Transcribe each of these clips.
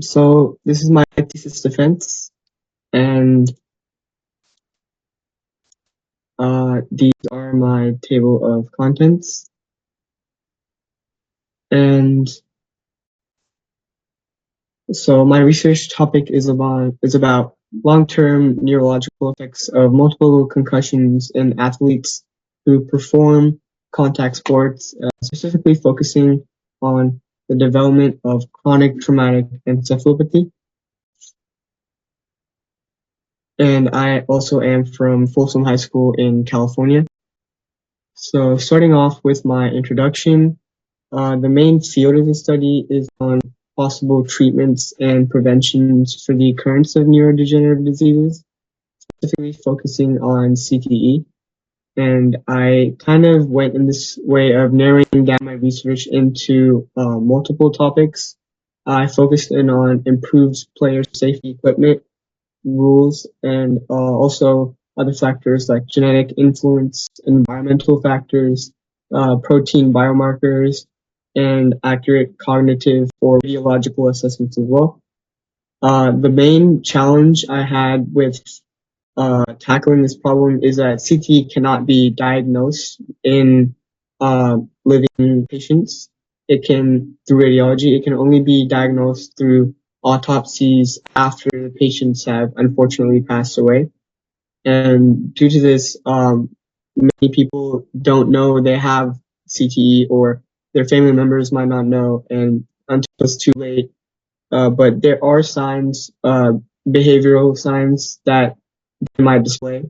So this is my thesis defense, and these are my table of contents. And so my research topic is about long-term neurological effects of multiple concussions in athletes who perform contact sports, specifically focusing on the development of chronic traumatic encephalopathy. And I also am from Folsom High School in California. So starting off with my introduction, the main field of the study is on possible treatments and preventions for the occurrence of neurodegenerative diseases, specifically focusing on CTE. And I kind of went in this way of narrowing down my research into multiple topics. I focused in on improved player safety equipment rules, and also other factors like genetic influence, environmental factors, protein biomarkers, and accurate cognitive or radiological assessments as well. The main challenge I had with tackling this problem is that CTE cannot be diagnosed in living patients. It can, through radiology, it can only be diagnosed through autopsies after the patients have unfortunately passed away. And due to this, many people don't know they have CTE, or their family members might not know, and until it's too late. But there are signs, behavioral signs that they might display.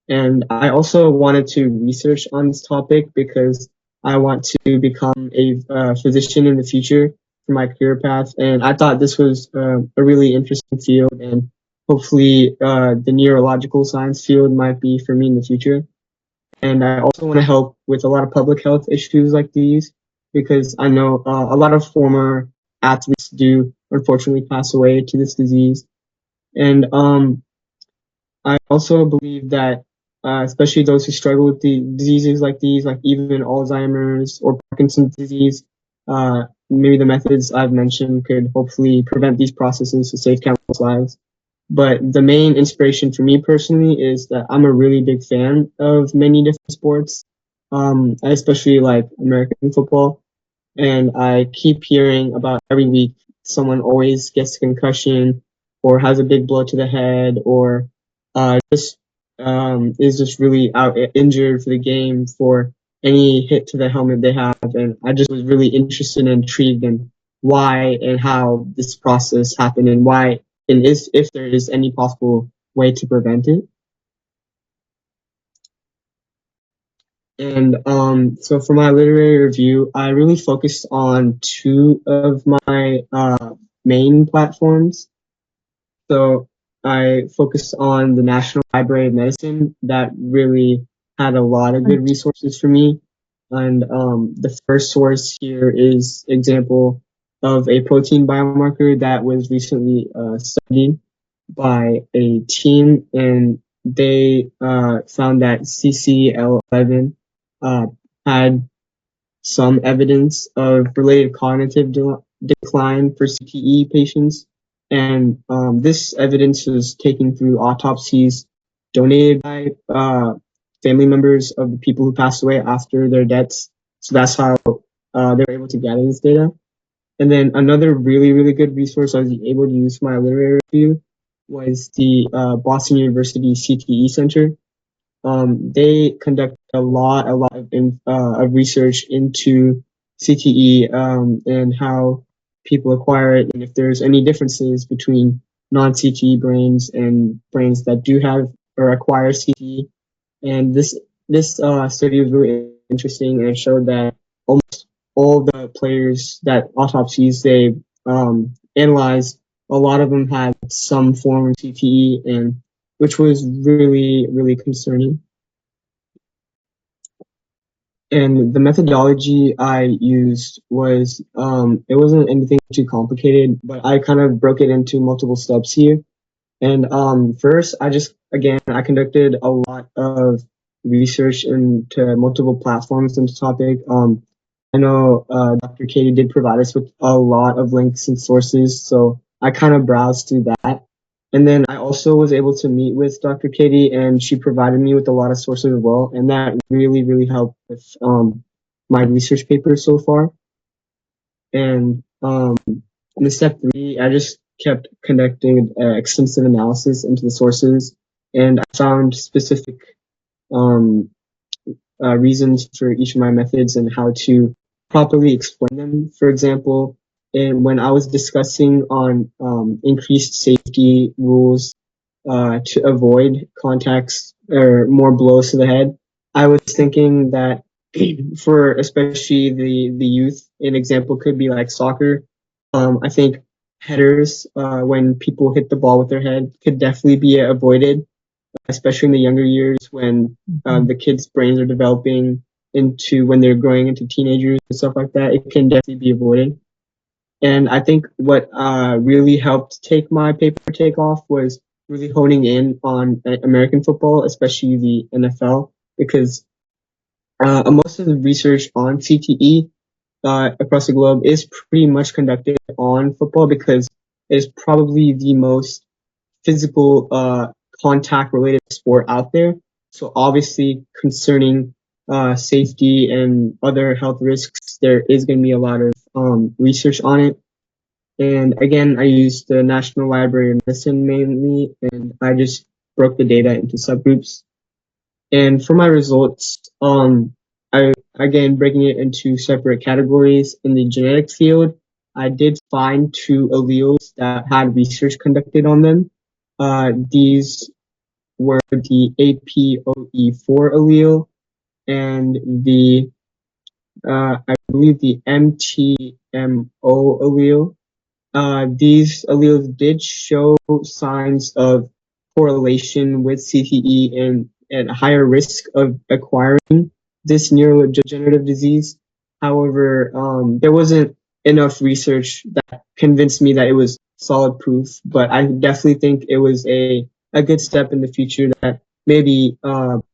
And I also wanted to research on this topic because I want to become a physician in the future for my career path. And I thought this was a really interesting field, and hopefully the neurological science field might be for me in the future. And I also want to help with a lot of public health issues like these, because I know a lot of former athletes do unfortunately pass away to this disease. And I also believe that, especially those who struggle with the diseases like these, like even Alzheimer's or Parkinson's disease, maybe the methods I've mentioned could hopefully prevent these processes to save countless lives. But the main inspiration for me personally is that I'm a really big fan of many different sports. I especially like American football, and I keep hearing about every week someone always gets a concussion or has a big blow to the head, or just is just really out injured for the game for any hit to the helmet they have. And I just was really interested and intrigued in why and how this process happened, and why, and if there is any possible way to prevent it. And so for my literary review, I really focused on two of my main platforms. So I focused on the National Library of Medicine, that really had a lot of good resources for me. And the first source here is example of a protein biomarker that was recently studied by a team, and they found that CCL11 had some evidence of related cognitive decline for CTE patients. And this evidence was taken through autopsies donated by family members of the people who passed away after their deaths. So that's how they were able to gather this data. And then another really, really good resource I was able to use for my literary review was the Boston University CTE Center. They conduct a lot of research into CTE and how people acquire it, and if there's any differences between non-CTE brains and brains that do have or acquire CTE. And this study was really interesting, and it showed that almost all the players that autopsies they analyzed, a lot of them had some form of CTE, and which was really, really concerning. And the methodology I used was, it wasn't anything too complicated, but I kind of broke it into multiple steps here. And first, I conducted a lot of research into multiple platforms on the topic. I know Dr. Katie did provide us with a lot of links and sources, so I kind of browsed through that. And then I also was able to meet with Dr. Katie, and she provided me with a lot of sources as well, and that really, really helped with my research paper so far. And in the step 3, I just kept conducting extensive analysis into the sources, and I found specific um, reasons for each of my methods and how to properly explain them. For example, when I was discussing on increased safety rules to avoid contacts or more blows to the head, I was thinking that for especially the youth, an example could be like soccer. I think headers, when people hit the ball with their head, could definitely be avoided, especially in the younger years when the kids' brains are developing into when they're growing into teenagers and stuff like that. It can definitely be avoided. And I think what really helped take my paper take off was really honing in on American football, especially the NFL, because most of the research on CTE across the globe is pretty much conducted on football because it is probably the most physical contact related sport out there. So obviously concerning safety and other health risks, there is going to be a lot of research on it. And again, I used the National Library of Medicine mainly, and I just broke the data into subgroups. And for my results, I again breaking it into separate categories in the genetic field. I did find 2 alleles that had research conducted on them. These were the APOE4 allele and the I believe the MTMO allele. These alleles did show signs of correlation with CTE and at a higher risk of acquiring this neurodegenerative disease. However, there wasn't enough research that convinced me that it was solid proof, but I definitely think it was a good step in the future that maybe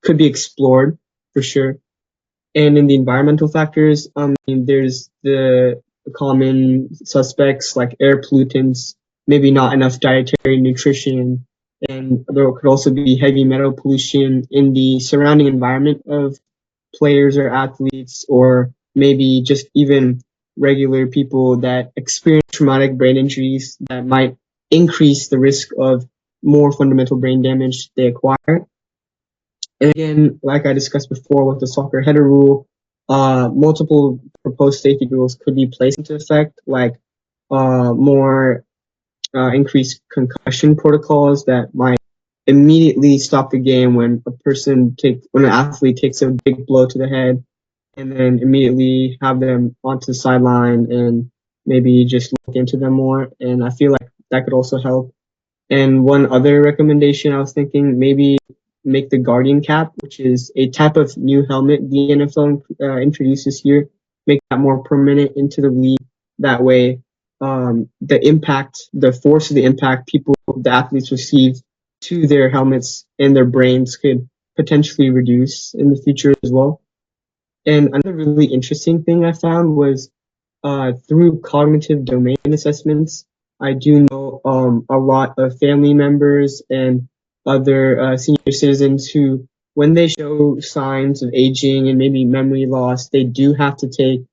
could be explored for sure. And in the environmental factors, there's the common suspects like air pollutants, maybe not enough dietary nutrition, and there could also be heavy metal pollution in the surrounding environment of players or athletes, or maybe just even regular people that experience traumatic brain injuries that might increase the risk of more fundamental brain damage they acquire. And again, like I discussed before with the soccer header rule, multiple proposed safety rules could be placed into effect, like more increased concussion protocols that might immediately stop the game when when an athlete takes a big blow to the head, and then immediately have them onto the sideline and maybe just look into them more. And I feel like that could also help. And one other recommendation I was thinking, maybe make the Guardian cap, which is a type of new helmet the NFL introduced this year, make that more permanent into the league. That way, the force of the impact the athletes receive to their helmets and their brains could potentially reduce in the future as well. And another really interesting thing I found was through cognitive domain assessments. I do know a lot of family members and other senior citizens who, when they show signs of aging and maybe memory loss, they do have to take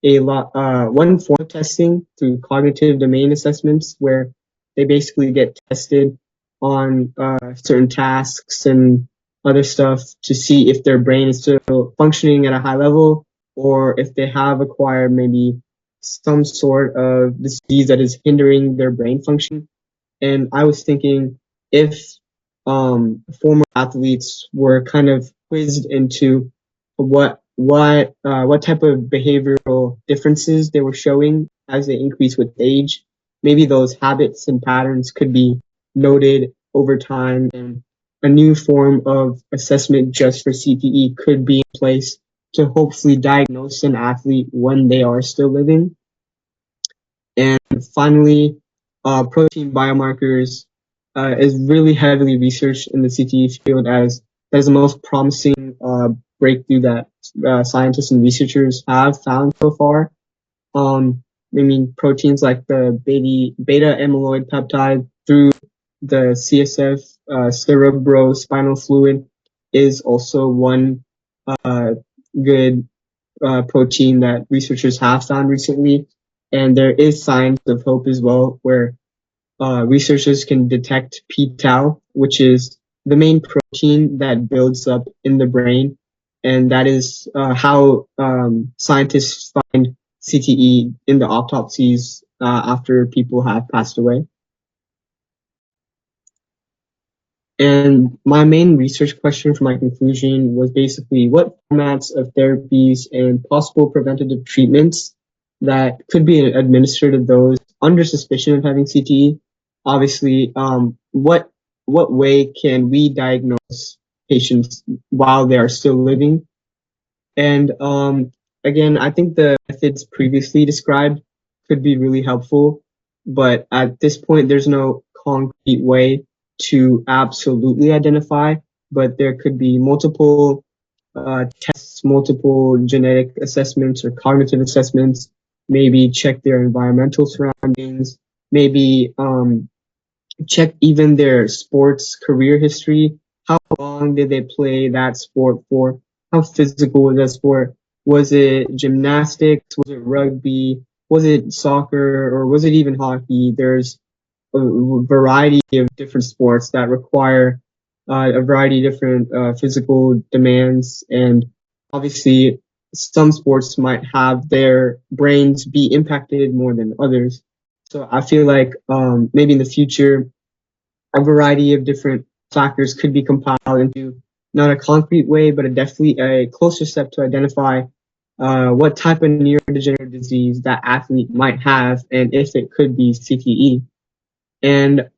one form of testing through cognitive domain assessments, where they basically get tested on certain tasks and other stuff to see if their brain is still functioning at a high level, or if they have acquired maybe some sort of disease that is hindering their brain function. And I was thinking, if former athletes were kind of quizzed into what type of behavioral differences they were showing as they increase with age, maybe those habits and patterns could be noted over time, and a new form of assessment just for CTE could be in place to hopefully diagnose an athlete when they are still living. And finally, protein biomarkers is really heavily researched in the CTE field, as that is the most promising breakthrough that scientists and researchers have found so far. I mean, proteins like the beta amyloid peptide through the CSF, cerebrospinal fluid, is also one good protein that researchers have found recently. And there is signs of hope as well, where researchers can detect p-tau, which is the main protein that builds up in the brain. And that is how scientists find CTE in the autopsies after people have passed away. And my main research question for my conclusion was basically what formats of therapies and possible preventative treatments that could be administered to those under suspicion of having CTE. Obviously, what way can we diagnose patients while they are still living? And again, I think the methods previously described could be really helpful, but at this point, there's no concrete way to absolutely identify, but there could be multiple tests, multiple genetic assessments or cognitive assessments, maybe check their environmental surroundings, maybe check even their sports career history. How long did they play that sport for? How physical was that sport? Was it gymnastics? Was it rugby? Was it soccer? Or was it even hockey? There's a variety of different sports that require a variety of different physical demands. And obviously, some sports might have their brains be impacted more than others. So I feel like maybe in the future, a variety of different factors could be compiled into not a concrete way, but definitely a closer step to identify what type of neurodegenerative disease that athlete might have and if it could be CTE. And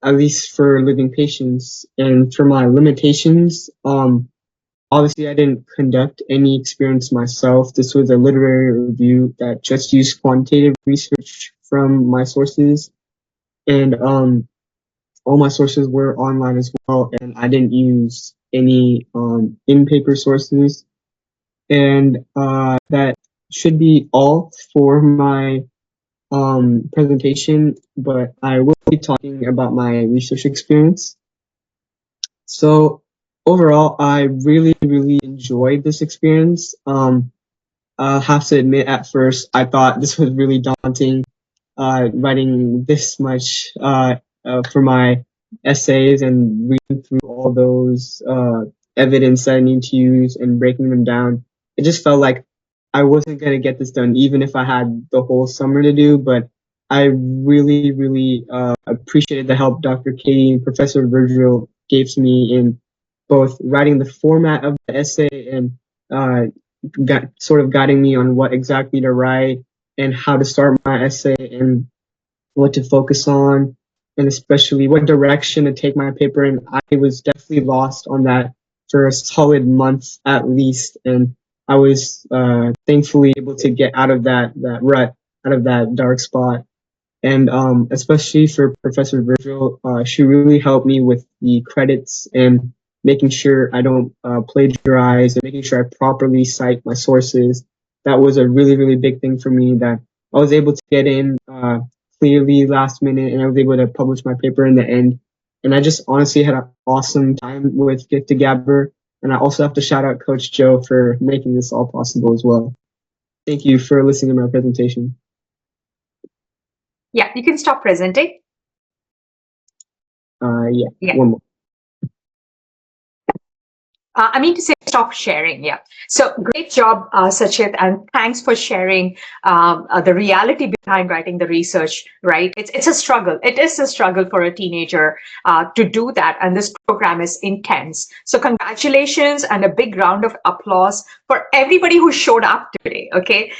at least for living patients. And for my limitations, obviously I didn't conduct any experiments myself. This was a literary review that just used quantitative research from my sources. And all my sources were online as well, and I didn't use any in-paper sources. And that should be all for my presentation, but I will be talking about my research experience. So overall, I really, really enjoyed this experience. I'll have to admit, at first, I thought this was really daunting, writing this much for my essays and reading through all those evidence that I need to use and breaking them down. It just felt like I wasn't going to get this done, even if I had the whole summer to do. But I really, really appreciated the help Dr. Katie and Professor Virgil gave to me in both writing the format of the essay and sort of guiding me on what exactly to write and how to start my essay and what to focus on, and especially what direction to take my paper in. I was definitely lost on that for a solid month at least, and I was thankfully able to get out of that rut, out of that dark spot. And especially for Professor Virgil, she really helped me with the credits and making sure I don't plagiarize and making sure I properly cite my sources. That was a really, really big thing for me that I was able to get in clearly last minute, and I was able to publish my paper in the end. And I just honestly had an awesome time with Gift to Gabber. And I also have to shout out Coach Joe for making this all possible as well. Thank you for listening to my presentation. Yeah, you can stop presenting. Yeah, one more. I mean to say stop sharing. Yeah. So great job, Sachet, and thanks for sharing the reality behind writing the research, right? It's a struggle. It is a struggle for a teenager to do that. And this program is intense. So congratulations and a big round of applause for everybody who showed up today. Okay.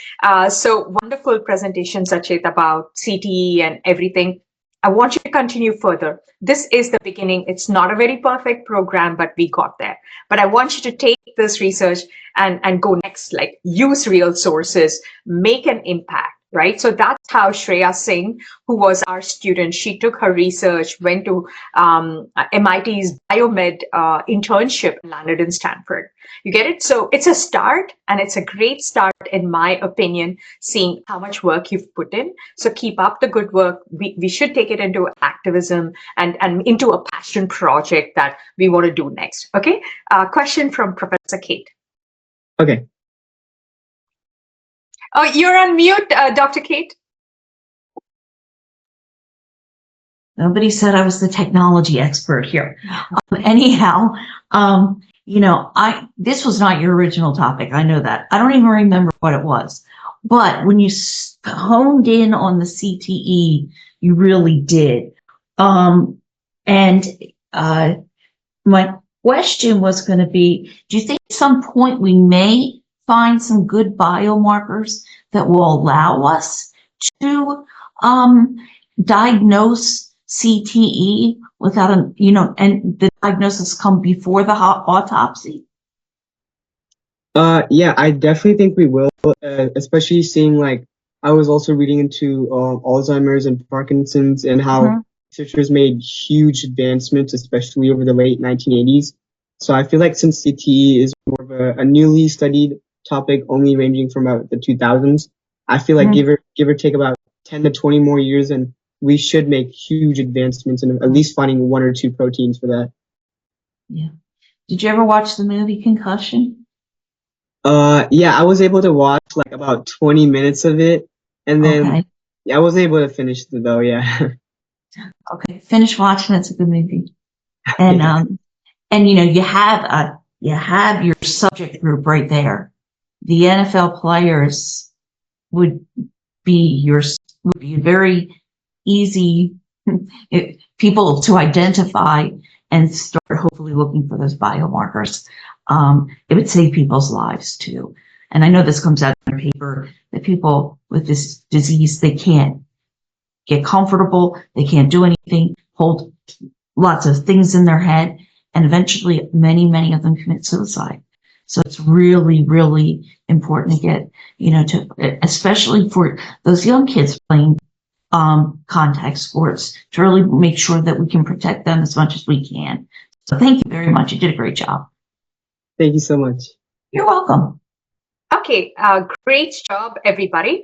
So wonderful presentation, Sachet, about CTE and everything. I want you to continue further. This is the beginning. It's not a very perfect program, but we got there. But I want you to take this research and go next, like use real sources, make an impact, right? So that's how Shreya Singh, who was our student, she took her research, went to MIT's biomed internship, and landed in Stanford. You get it? So it's a start, and it's a great start, in my opinion, seeing how much work you've put in. So keep up the good work. We should take it into activism and into a passion project that we want to do next. Okay? Question from Professor Kate. Okay. Oh, you're on mute, Dr. Kate. Nobody said I was the technology expert here. Anyhow, this was not your original topic. I know that. I don't even remember what it was. But when you honed in on the CTE, you really did. My question was going to be, do you think at some point we may find some good biomarkers that will allow us to diagnose CTE without and the diagnosis come before the autopsy? Yeah, I definitely think we will, especially seeing, like, I was also reading into Alzheimer's and Parkinson's and how researchers made huge advancements, especially over the late 1980s. So I feel like since CTE is more of a newly studied topic, only ranging from about the 2000s, I feel like give or take about 10 to 20 more years, and we should make huge advancements in at least finding one or two proteins for that. Yeah. Did you ever watch the movie Concussion? Yeah, I was able to watch like about 20 minutes of it, and then I wasn't able to finish it though. Yeah. Okay, finish watching. It's a good movie. And you have your subject group right there. The NFL players would be very easy people to identify and start hopefully looking for those biomarkers. It would save people's lives too. And I know this comes out in the paper that people with this disease, they can't get comfortable, they can't do anything, hold lots of things in their head, and eventually many of them commit suicide. So it's really, really important to get, especially for those young kids playing contact sports, to really make sure that we can protect them as much as we can. So thank you very much. You did a great job. Thank you so much. You're welcome. Okay, great job, everybody.